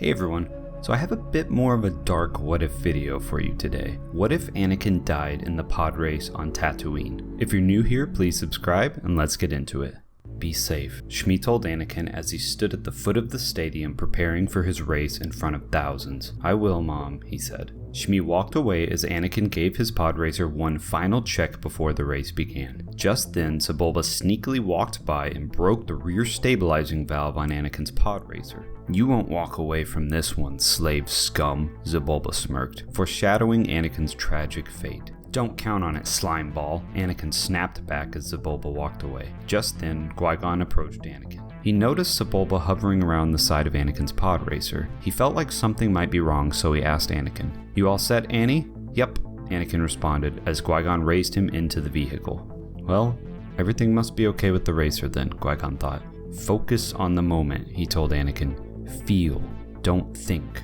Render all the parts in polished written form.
Hey everyone, so I have a bit more of a dark what if video for you today. What if Anakin died in the Podrace on Tatooine? If you're new here, please subscribe and let's get into it. Be safe, Shmi told Anakin as he stood at the foot of the stadium preparing for his race in front of thousands. I will, Mom, he said. Shmi walked away as Anakin gave his podracer one final check before the race began. Just then, Sebulba sneakily walked by and broke the rear stabilizing valve on Anakin's podracer. You won't walk away from this one, slave scum, Sebulba smirked, foreshadowing Anakin's tragic fate. Don't count on it, slime ball, Anakin snapped back as Sebulba walked away. Just then, Qui-Gon approached Anakin. He noticed Sebulba hovering around the side of Anakin's podracer. He felt like something might be wrong, so he asked Anakin, "You all set, Annie?" "Yep," Anakin responded as Qui-Gon raised him into the vehicle. Well, everything must be okay with the racer then, Qui-Gon thought. Focus on the moment, he told Anakin. Feel, don't think.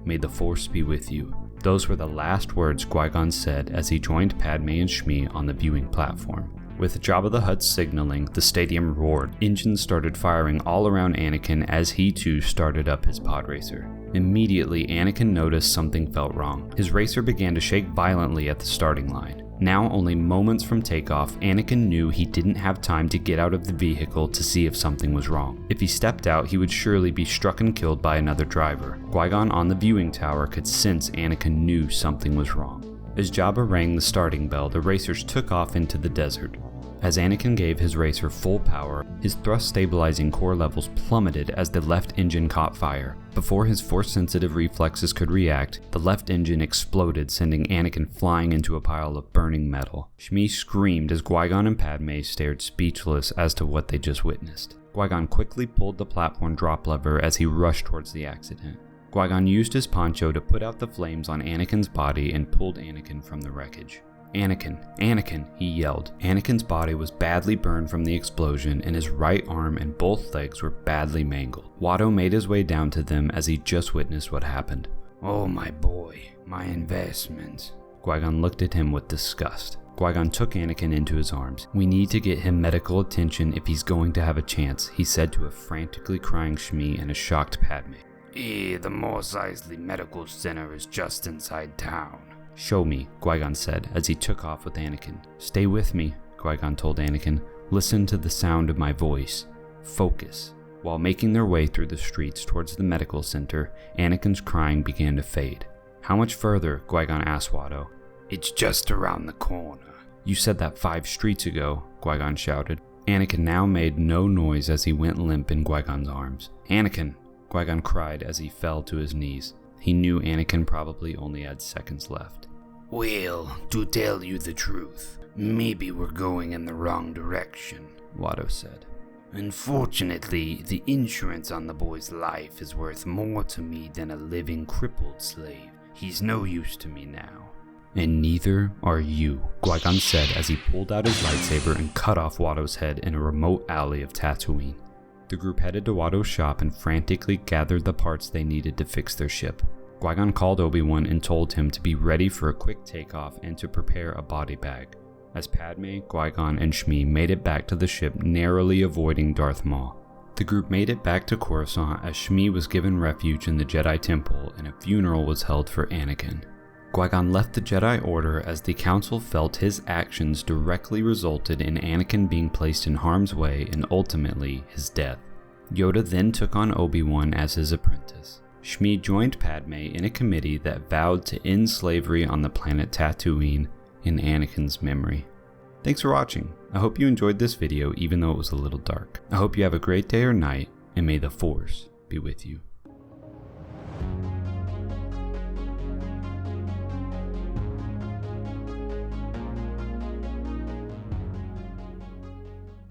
May the Force be with you. Those were the last words Qui-Gon said as he joined Padme and Shmi on the viewing platform. With Jabba the Hutt signaling, the stadium roared. Engines started firing all around Anakin as he too started up his podracer. Immediately, Anakin noticed something felt wrong. His racer began to shake violently at the starting line. Now, only moments from takeoff, Anakin knew he didn't have time to get out of the vehicle to see if something was wrong. If he stepped out, he would surely be struck and killed by another driver. Qui-Gon on the viewing tower could sense Anakin knew something was wrong. As Jabba rang the starting bell, the racers took off into the desert. As Anakin gave his racer full power, his thrust stabilizing core levels plummeted as the left engine caught fire. Before his force-sensitive reflexes could react, the left engine exploded, sending Anakin flying into a pile of burning metal. Shmi screamed as Qui-Gon and Padme stared speechless as to what they just witnessed. Qui-Gon quickly pulled the platform drop lever as he rushed towards the accident. Qui-Gon used his poncho to put out the flames on Anakin's body and pulled Anakin from the wreckage. "Anakin, Anakin," he yelled. Anakin's body was badly burned from the explosion and his right arm and both legs were badly mangled. Watto made his way down to them as he just witnessed what happened. "Oh my boy, my investments." Qui-Gon looked at him with disgust. Qui-Gon took Anakin into his arms. "We need to get him medical attention if he's going to have a chance," he said to a frantically crying Shmi and a shocked Padme. The Mos Eisley Medical Center is just inside town." "Show me," Qui-Gon said as he took off with Anakin. "Stay with me," Qui-Gon told Anakin. "Listen to the sound of my voice. Focus." While making their way through the streets towards the medical center, Anakin's crying began to fade. "How much further?" Qui-Gon asked Watto. "It's just around the corner." "You said that 5 streets ago," Qui-Gon shouted. Anakin now made no noise as he went limp in Qui-Gon's arms. "Anakin!" Qui-Gon cried as he fell to his knees. He knew Anakin probably only had seconds left. "Well, to tell you the truth, maybe we're going in the wrong direction," Watto said. "Unfortunately, the insurance on the boy's life is worth more to me than a living crippled slave. He's no use to me now." "And neither are you," Qui-Gon said as he pulled out his lightsaber and cut off Watto's head in a remote alley of Tatooine. The group headed to Watto's shop and frantically gathered the parts they needed to fix their ship. Qui-Gon called Obi-Wan and told him to be ready for a quick takeoff and to prepare a body bag. As Padme, Qui-Gon, and Shmi made it back to the ship, narrowly avoiding Darth Maul. The group made it back to Coruscant as Shmi was given refuge in the Jedi Temple and a funeral was held for Anakin. Qui-Gon left the Jedi Order as the Council felt his actions directly resulted in Anakin being placed in harm's way and ultimately his death. Yoda then took on Obi-Wan as his apprentice. Shmi joined Padme in a committee that vowed to end slavery on the planet Tatooine in Anakin's memory. Thanks for watching. I hope you enjoyed this video even though it was a little dark. I hope you have a great day or night, and may the Force be with you.